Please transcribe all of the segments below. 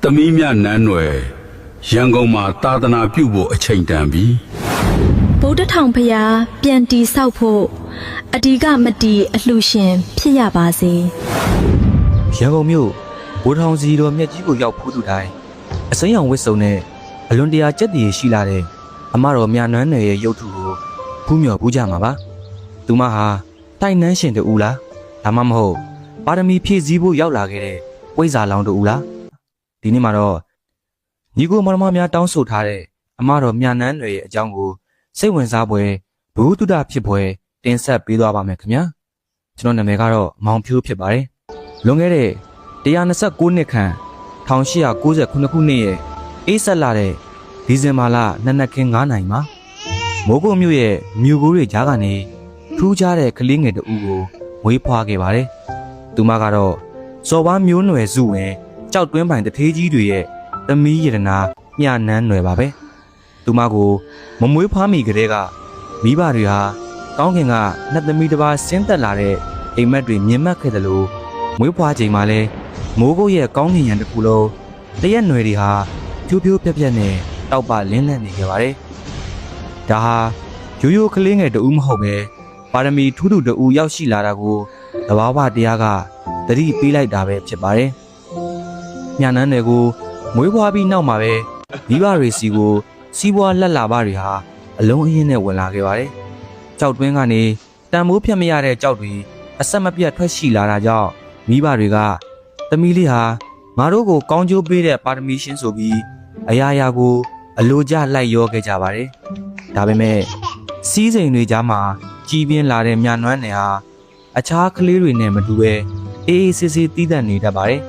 သမီးမြနန်းွယ်ရန်ကုန်မှာသာသနာပြုဖို့အချိန်တန်ပြီဗုဒ္ဓထောင်ဖျားပြန်တီဆောက်ဖို့အဒီကမတီအလှရှင်ဖြစ်ရပါစေရန်ကုန်မြို့ဗိုလ်ထောင်စီတော်မြတ်ကြီးကိုရောက်ဖူးသူတိုင်းအစိမ်းရောင်ဝစ်စုံနဲ့အလွန်တရာကြက်တည်ရှိလာတဲ့အမတော်မြနန်းနယ်ရဲ့ရုပ်ထုကိုဖူးမြော်ပူးကြမှာပါသူမဟာတိုင်နှန်းရှင်တူလားဒါမှမဟုတ်ပါရမီဖြည့်ဆည်းဖို့ရောက်လာခဲ့တဲ့ဝိဇ္ဇာလောင်တူလားဒီနေ့မှာတော့ညီကိုမောင်နှမများတောင်းဆိုထားတဲ့အမတော်မြနန်းနယ်ရဲ့အကြောင်းကိုစိတ်ဝင်စားပွဲဘုဟုတုဒဖြစ်ပွဲတင်ဆက်ပေးသွားပါမယ်ခင်ဗျာကျွန်တော်နာမည်ကတော့မောင်ဖြိုးဖြစ်ပါတယ်လွန်ခဲ့တဲ့129နှစ်ခန့်1898ခုနှစ်ရဲ့အေးဆက်လာတဲ့ဒီဇင်ဘာလ2နက်ခင်း9နာရီမှာမိုးကုတ်မြို့ရဲ့မြို့ကိုးတွေကြားကနေထူးခြားတဲ့ကလေးငယ်တဦးကိုမွေးဖွားခဲ့ပါတယ်သူမကတော့စော်ဘာမျိုးနွယ်စုဝင်ကြောက်တွင်းပိုင်တထေးကြီးတွေရဲ့သမီးရတနာမြနန်းနွယ်ပါပဲသူမကိုမမွေးဖွားမိကလေးကမိဘတွေဟာကောင်းကင်ကနှစ်သမီးတစ်ပါးဆင်းသက်လာတဲ့အိမ်မက်တွေမြင်မှတ်ခဲ့တယ်လို့မွေးဖွားချိန်မှာလဲမိုးကုတ်ရဲ့ကောင်းကင်ရံတစ်ခုလုံးတရက်နွယ်တွေဟာဖြိုးဖြိုးပြက်ပြက်နဲ့တောက်ပလင်းလန့်နေခဲ့ပါတယ်ဒါဟာရိုးရိုးကလေးငယ်တဦးမဟုတ်ပဲပါရမီထူးထူးတဦးရောက်ရှိလာတာကိုသဘာဝတရားကသတိပေးလိုက်တာပဲဖြစ်ပါတယ်ညနန်းတွေကိုမွေးဖွားပြီးနောက်မှာပဲမိဘတွေစီကိုစီးပွားလက်လာပါတွေဟာအလုံးအင်းနဲ့ဝင်လာခဲ့ပါတယ်ကြောက်တွင်းကနေတန်မိုးဖြတ်မရတဲ့ကြောက်တွေအဆက်မပြတ်ထွက်ရှိလာတာကြောင့်မိဘတွေကသမီးလေးဟာငါတို့ကိုကောင်းကျိုးပေးတဲ့ပါရမီရှင်ဆိုပြီးအရာရာကိုအလိုကျလိုက်ရောခဲ့ကြပါတယ်ဒါပေမဲ့စီးစိမ်တွေကြားမှာကြီးပြင်းလာတဲ့မြနန်းနယ်ဟာအခြားကလေးတွေနဲ့မတူပဲအေးအေးဆေးဆေးတီးသန့်နေတတ်ပါတယ်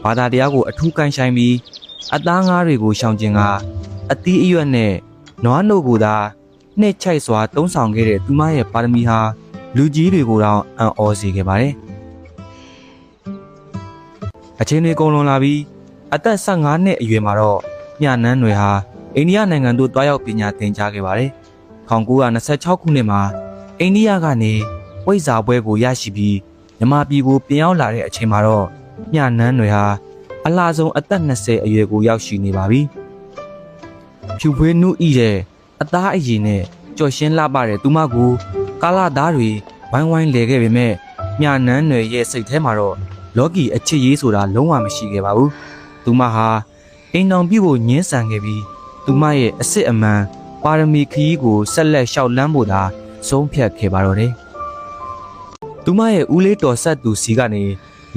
ဘာသာတရားကိုအထူးကန်ဆိုင်ပြီးအသားငါးတွေကိုရှောင်ကျင်ကအသီးအရွက်နဲ့နွားနို့ကိုသာနှိမ့်ချိုက်စွာတုံးဆောင်ခဲ့တဲ့သူမရဲ့ပါရမီဟာလူကြီးတွေကိုတောင်အံ့ဩစေခဲ့ပါတယ်အချင်းတွေကုန်လွန်လာပြီးအသက်15နှစ်အရွယ်မှာတော့မြနန်းနွယ်ဟာအိန္ဒိယနိုင်ငံသို့တွားရောက်ပညာသင်ကြားခဲ့ပါတယ်1926ခုနှစ်မှာအိန္ဒိယကနေဝိဇ္ဇာပွဲကိုရရှိပြီးမြန်မာပြည်ကိုပြန်ရောက်လာတဲ့အချိန်မှာတော့မြနန်းနွယ်ဟာအလားဆုံးအသက်20အရွယ်ကိုရောက်ရှိနေပါပြီဖြူဖွေးနုဤတဲ့အသားအရည်နဲ့ကြော်ရှင်းလှပတဲ့သူမကိုကာလာသားတွေဝိုင်းဝိုင်းလဲခဲ့ပေမဲ့မြနန်းနွယ်ရဲ့စိတ်ထဲမှာတော့လော်ကီအချစ်ရေးဆိုတာလုံးဝမရှိခဲ့ပါဘူးသူမဟာအိမ်တော်ပြုဖို့ညှင်းဆန်ခဲ့ပြီးသူမရဲ့အစစ်အမှန်ပါရမီခရီးကိုဆက်လက်လျှောက်လန်းဖို့သာဆုံးဖြတ်ခဲ့ပါတော့တယ်သူမရဲ့ဦးလေးတော်ဆက်သူစီကနေ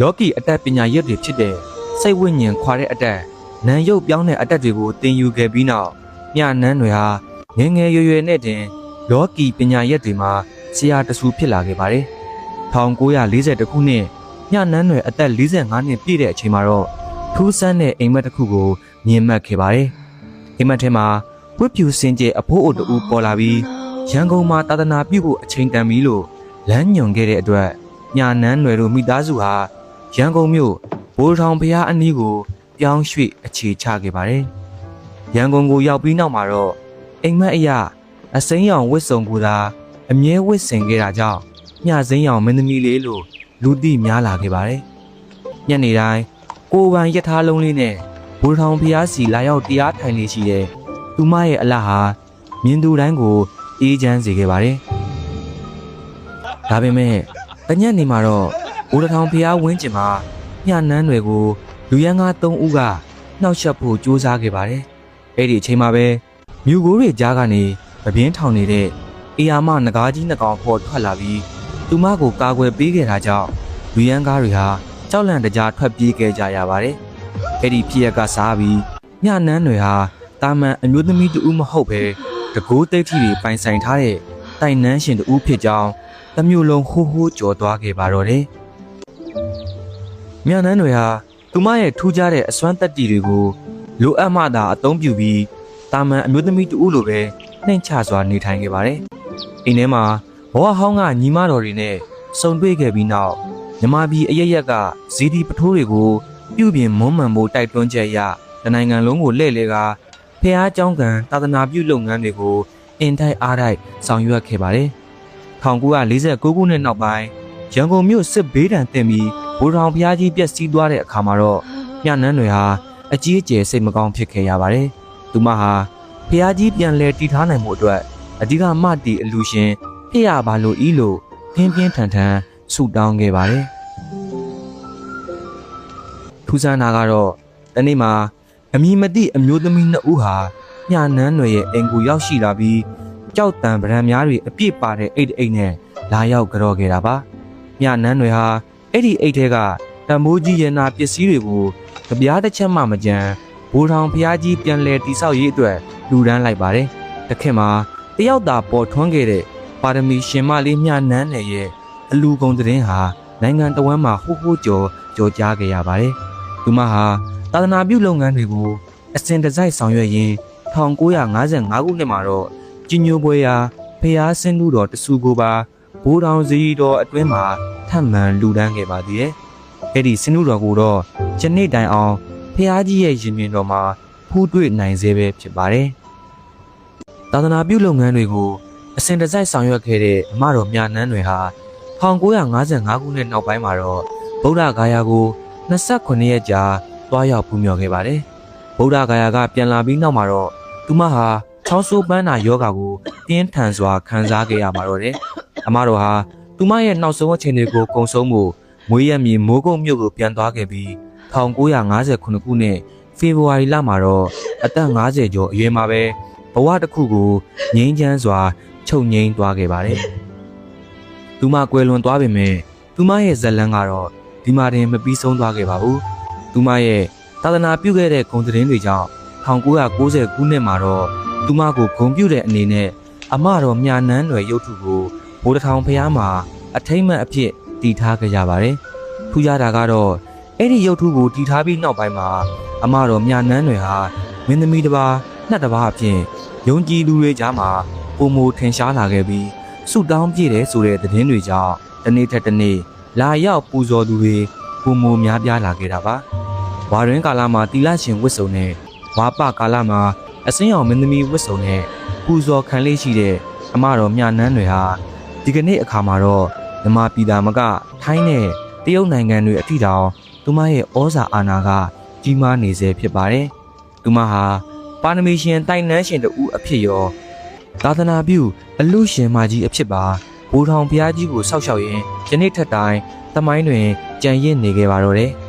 လော်ကီအတတ်ပညာရက်တွေဖြစ်တဲ့စိတ်ဝိညာဉ်ခွာတဲ့အတတ်နံရုပ်ပြောင်းတဲ့အတတ်တွေကိုသင်ယူခဲ့ပြီးနောက်မြနန်းတွေဟာငယ်ငယ်ရွယ်ရွယ်နဲ့တင်လော်ကီပညာရက်တွေမှာဆရာတဆူဖြစ်လာခဲ့ပါတယ်1940ခုနှစ်မြနန်းတွေအသက်45နှစ်ပြည့်တဲ့အချိန်မှာတော့ထူးဆန်းတဲ့အိမ်မက်တစ်ခုကိုမြင်မှတ်ခဲ့ပါတယ်အိမ်မက်ထဲမှာဝတ်ပြူစင်ကြယ်အဖိုးအိုတူပေါ်လာပြီးရန်ကုန်မှာသာသနာပြုဖို့အချိန်တန်ပြီလို့လမ်းညွှန်ခဲ့တဲ့အတွက်မြနန်းတွေတို့မိသားစုဟာရန်ကုန်မြို့ဘိုးထောင်ဘုရားအနီးကိုပြောင်းရွှေ့အခြေချခဲ့ပါတယ်ရန်ကုန်ကိုရောက်ပြီးနောက်မှာတော့အိမ်မက်အရာအစိမ်းရောင်ဝတ်စုံကိုသာအမြဲဝတ်ဆင်ခဲ့တာကြောင့်မြစိမ်းရောင်မင်းသမီးလေးလို့လူသိများလာခဲ့ပါတယ်ညနေတိုင်းကိုယ်ပိုင်ရထားလုံးလေးနဲ့ဘိုးထောင်ဖျားစီလာရောက်တရားထိုင်နေရှိတဲ့သူမရဲ့အလတ်ဟာမြင်သူတိုင်းကိုအေးချမ်းစေခဲ့ပါတယ်ဒါပေမဲ့တညက်နေမှာတော့ဘိုးထောင်ဖျားဝင်းကျင်မှာညနန်းတွေကိုလူရန်ကား3ဦးကနှောက်ယှက်ဖို့ကြိုးစားခဲ့ပါတယ်အဲ့ဒီအချိန်မှာပဲမြူကိုတွေကြားကနေပပြင်းထောင်နေတဲ့အေယာမငကားကြီးနှကောင်ပေါ်ထွက်လာပြီးသူမကိုကာကွယ်ပေးခဲ့တာကြောင့်လူရန်ကားတွေဟာကြောက်လန့်တကြားထွက်ပြေးခဲ့ကြရပါတယ်အဲ့ဒီဖြစ်ရကစားပြီးညနန်းတွေဟာတာမန်အမျိုးသမီးတူမဟုတ်ပဲတကိုးတိတ်ထီတွေပိုင်ဆိုင်ထားတဲ့တိုင်နန်းရှင်တူဖြစ်ကြောင်းတစ်မျိုးလုံးဟိုးဟိုးကြော်သွားခဲ့ပါတော့တယ်မြနန်းတွေဟာသူမရဲ့ထူးခြားတဲ့အစွမ်းတက်တီတွေကိုလိုအပ်မှသာအသုံးပြုပြီးတာမန်အမျိုးသမီးတူလိုပဲနှိမ်ချစွာနေထိုင်ခဲ့ပါတယ်အိမ်ထဲမှာဘဝဟောင်းကညီမတော်တွေနဲ့စုံတွေ့ခဲ့ပြီးနောက်မြမပြည်အရရက်ကဇီဒီပထိုးတွေကိုပြုပြင်မွမ်းမံဖို့တိုက်တွန်းချက်အရတနိုင်ငံလုံးကိုလှည့်လည်ကဖះเจ้าကံသာသနာပြုလုပ်ငန်းတွေကိုအင်ထိုက်အားထိုက်ဆောင်ရွက်ခဲ့ပါတယ်1949ခုနှစ်နောက်ပိုင်းရန်ကုန်မြို့စစ်ဘေးဒဏ်တင်ပြီးဘိုးထောင်ဖះကြီးပြက်စီးသွားတဲ့အခါမှာတော့ညနန်းတွေဟာ အကြီးအကျယ်စိတ်မကောင်းဖြစ်ခဲ့ရပါတယ်။သူမဟာဖျားကြီးပြန်လဲတည်ထားနိုင်မှုအတွက်အဓိကမတီအလူရှင်ဖြစ်ရပါလို့ဤလို့ပြင်းပြင်းထန်ထန်ဆုတောင်းခဲ့ပါတယ်။ထူးဆန်းတာကတော့တနေ့မှာအမည်မသိအမျိုးသမီးနှစ်ဦးဟာညနန်းတွေရဲ့အိမ်ကိုရောက်ရှိလာပြီးကြောက်တံဗရံများတွေအပြည့်ပါတဲ့အိတ်နဲ့လာရောက်ကြော်ခဲ့တာပါ။ညနန်းတွေဟာအဲ့ဒီအိတ်ထဲကတမိုးကြီးရနာပစ္စည်းတွေကိုကြပြားတစ်ချက်မှမကြမ်းဘိုးထောင်ဖျားကြီးပြန်လဲတိဆောက်ရေးအတွက်လူဒန်းလိုက်ပါတယ်။တစ်ခေတ်မှာတယောက်သာပေါ်ထွန်းခဲ့တဲ့ပါရမီရှင်မလေးညနန်းနယ်ရဲ့အလူကုန်သတင်းဟာနိုင်ငံတော်ဝန်မှာဟိုးဟိုးကြော်ကြားခဲ့ရပါတယ်။သူမဟာသာသနာပြုလုပ်ငန်းတွေကိုအစဉ်တစိုက်ဆောင်ရွက်ရင်း1955ခုနှစ်မှာတော့ကြီးညိုပွဲရာဖျားဆင်းလူတော်တဆူကိုပါဘိုးထောင်စီတော်အတွင်းမှာထပ်မံလူဒန်းခဲ့ပါသေးတယ်။အဲ့ဒီဆင်းလူတော်ကိုတော့ယနေ့တိုင်အောင်ဖျားကြီးရဲ့ရင်မြင်တော်မှာဖူးတွေ့နိုင်စေပဲဖြစ်ပါတယ်။သာသနာပြုလုပ်ငန်းတွေကိုအစဉ်တစိုက်ဆောင်ရွက်ခဲ့တဲ့အမတော်မြနန်းတွေဟာ1955ခုနှစ်နောက်ပိုင်းမှာတော့ဗုဒ္ဓဂါယာကို28ရက်ကြာတွားရောက်ပူးမြော်ခဲ့ပါတယ်။ဗုဒ္ဓဂါယာကပြန်လာပြီးနောက်မှာတော့သူမဟာချောင်းဆိုးပန်းနာယောဂါကိုပြင်းထန်စွာခံစားခဲ့ရမှာတော့တယ်။အမတော်ဟာသူမရဲ့နောက်ဆုံးအချိန်တွေကိုကုံဆုံးမှုမွေးရမြေမိုးကုတ်မြို့ကိုပြန်သွားခဲ့ပြီး1959ခုနှစ်ဖေဖော်ဝါရီလမှာတော့အသက်50ကျော်အရွယ်မှာပဲဘဝတစ်ခုကိုငြိမ်းချမ်းစွာချုပ်ငြိမ်းသွားခဲ့ပါတယ်။သူမကွယ်လွန်သွားပေမဲ့သူမရဲ့ဇာတ်လမ်းကတော့ဒီမှာတင်မပြီးဆုံးသွားခဲ့ပါဘူး။သူမရဲ့သာသနာပြုခဲ့တဲ့ဂုဏ်သတင်းတွေကြောင့်1990ခုနှစ်မှာတော့သူမကိုဂုဏ်ပြုတဲ့အနေနဲ့အမတော်မြနန်းတွေရုပ်ထုကိုဘိုးတထောင်ဖျားမှာအထိမ့်မှတ်အဖြစ်တည်ထားကြရပါတယ်။ထူးခြားတာကတော့အဲ့ဒီရုပ်ထုကိုတည်ထားပြီးနောက်ပိုင်းမှာအမတော်မြနန်းတွေဟာမင်းသမီးတစ်ပါးနှစ်တစ်ပါးအဖြစ်ယုံကြည်လူတွေကြားမှာပုံမထင်ရှားလာခဲ့ပြီးဆုတောင်းပြည့်တယ်ဆိုတဲ့သတင်းတွေကြောင့်တစ်နေ့ထက်တစ်နေ့လာရောက်ပူဇော်သူတွေပုံမများပြားလာခဲ့တာပါ။ဝါရင်းကာလမှာတီလာရှင်ဝတ်စုံနဲ့ဝါပကာလမှာအစင်းအောင်မင်းသမီးဝတ်စုံနဲ့ပူဇော်ခံလေးရှိတဲ့အမတော်မြနန်းတွေဟာဒီကနေ့အခါမှာတော့မြန်မာပြည်သားမကထိုင်းနဲ့တရုတ်နိုင်ငံတွေအထိတောင်သူမရဲ့ဩဇာအာဏာကကြီးမားနေစေဖြစ်ပါတယ်။သူမဟာပါရမီရှင်တိုင်နန်းရှင်တူအဖြစ်ရောသာသနာပြုအလူရှင်မကြီးအဖြစ်ပါဘိုးထောင်ဘုရားကြီးကိုစောက်ရှောက်ရင်းယနေ့ထက်တိုင်သမိုင်းတွင်ကြံရင့်နေခဲ့ပါတော့တယ်။